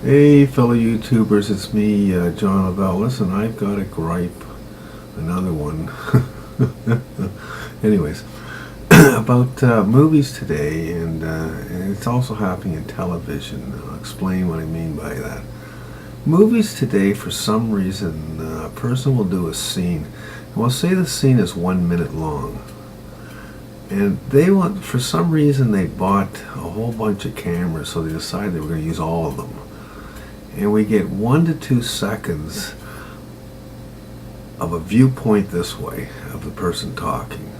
Hey, fellow YouTubers, it's me, John Lavelle. Listen, I've got a gripe, another one. Anyways, about movies today, and it's also happening in television. I'll explain what I mean by that. Movies today, for some reason, a person will do a scene. We'll say the scene is 1 minute long, and they want, for some reason, they bought a whole bunch of cameras, so they decided they were going to use all of them. And we get 1 to 2 seconds of a viewpoint this way of the person talking.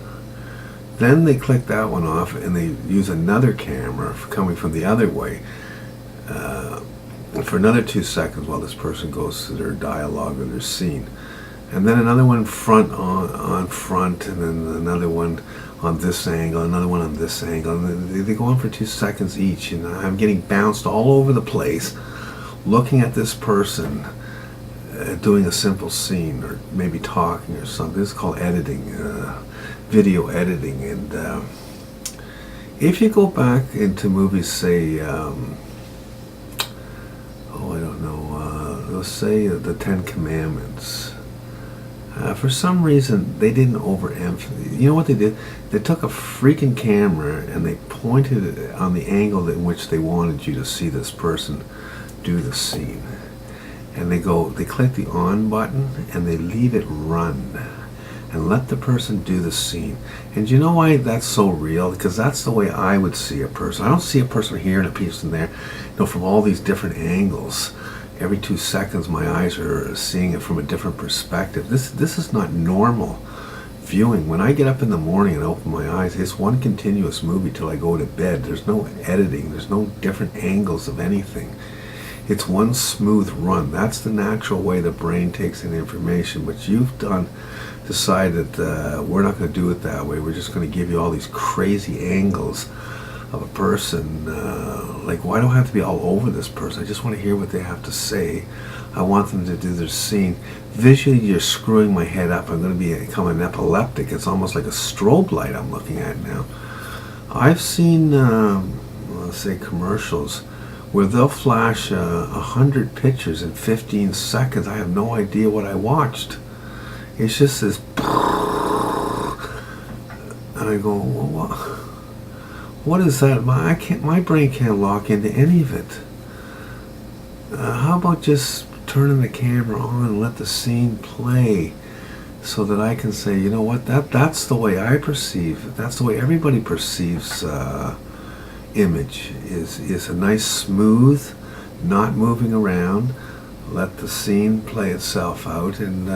Then they click that one off and they use another camera coming from the other way for another 2 seconds while this person goes through their dialogue or their scene. And then another one front on front, and then another one on this angle, another one on this angle. And they go on for 2 seconds each, and I'm getting bounced all over the place looking at this person doing a simple scene or maybe talking or something. This is called editing, video editing. And if you go back into movies, say, let's say the Ten Commandments. For some reason, they didn't overemphasize. You know what they did? They took a freaking camera and they pointed it on the angle in which they wanted you to see this person do the scene. And they click the on button and they leave it run and let the person do the scene. And you know why that's so real? Because that's the way I would see a person. I don't see a person here and a person there, from all these different angles. Every 2 seconds my eyes are seeing it from a different perspective. This is not normal viewing. When I get up in the morning and open my eyes, it's one continuous movie till I go to bed. There's no editing. There's no different angles of anything. It's one smooth run. That's the natural way the brain takes in information. But you've decided we're not going to do it that way. We're just going to give you all these crazy angles of a person. Like, why do I have to be all over this person? I just want to hear what they have to say. I want them to do their scene. Visually, you're screwing my head up. I'm going to become an epileptic. It's almost like a strobe light I'm looking at now. I've seen, let's say, commercials where they'll flash 100 pictures in 15 seconds. I have no idea what I watched. It's just this, and I go, well, what is that? My brain can't lock into any of it. How about just turning the camera on and let the scene play, so that I can say, you know what, that's the way I perceive. That's the way everybody perceives image. Is a nice smooth, not moving around. Let the scene play itself out, and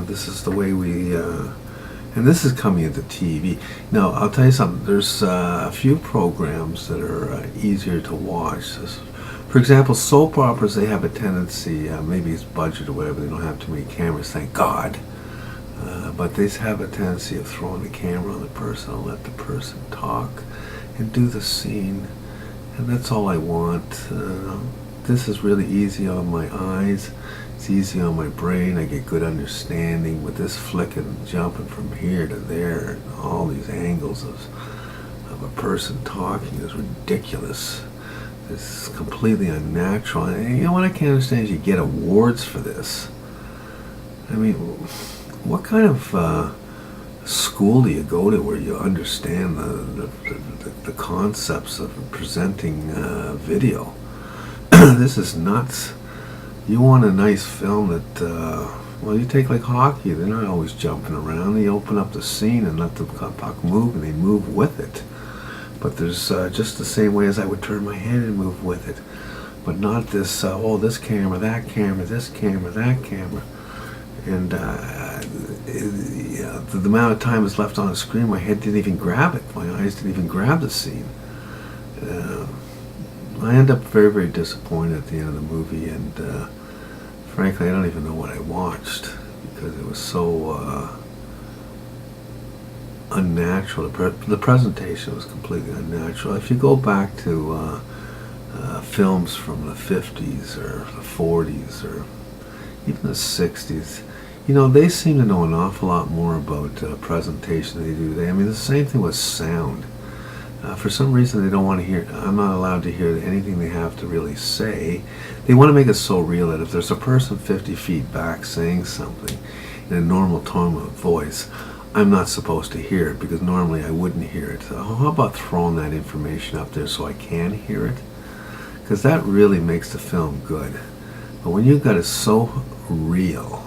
this is the way we. And this is coming into TV. Now, I'll tell you something. There's a few programs that are easier to watch. For example, soap operas, they have a tendency, maybe it's budget or whatever, they don't have too many cameras, thank God. But they have a tendency of throwing the camera on the person and let the person talk and do the scene. And that's all I want. This is really easy on my eyes. It's easy on my brain. I get good understanding. With this flicking and jumping from here to there, and all these angles of a person talking is ridiculous. It's completely unnatural. And you know what I can't understand is you get awards for this. I mean, what kind of school do you go to where you understand the concepts of presenting video? This is nuts. You want a nice film that, you take like hockey. They're not always jumping around. They open up the scene and let the puck move, and they move with it. But there's just the same way as I would turn my head and move with it. But not this, this camera, that camera, this camera, that camera. And the amount of time is left on the screen, my head didn't even grab it. My eyes didn't even grab the scene. I end up very, very disappointed at the end of the movie, and frankly, I don't even know what I watched because it was so unnatural. The presentation was completely unnatural. If you go back to films from the 50s or the 40s or even the 60s, they seem to know an awful lot more about presentation than they do today. I mean, the same thing with sound. For some reason, they don't want to hear. I'm not allowed to hear anything they have to really say. They want to make it so real that if there's a person 50 feet back saying something in a normal tone of voice, I'm not supposed to hear it because normally I wouldn't hear it. So how about throwing that information up there so I can hear it? Because that really makes the film good. But when you've got it so real,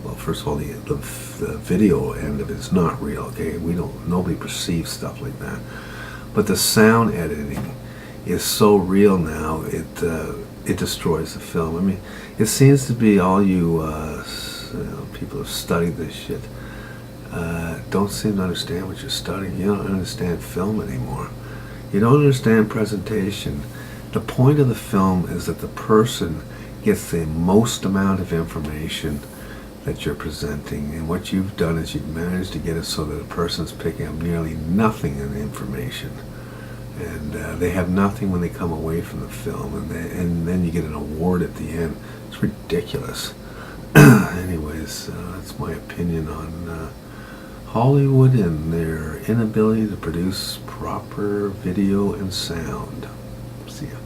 well, first of all, the video end of it is not real. Okay, nobody perceives stuff like that. But the sound editing is so real now, it destroys the film. I mean, it seems to be all you people who have studied this shit don't seem to understand what you're studying. You don't understand film anymore. You don't understand presentation. The point of the film is that the person gets the most amount of information that you're presenting, and what you've done is you've managed to get it so that a person's picking up nearly nothing in the information, and they have nothing when they come away from the film, and then you get an award at the end. It's ridiculous. Anyways, that's my opinion on Hollywood and their inability to produce proper video and sound. See ya.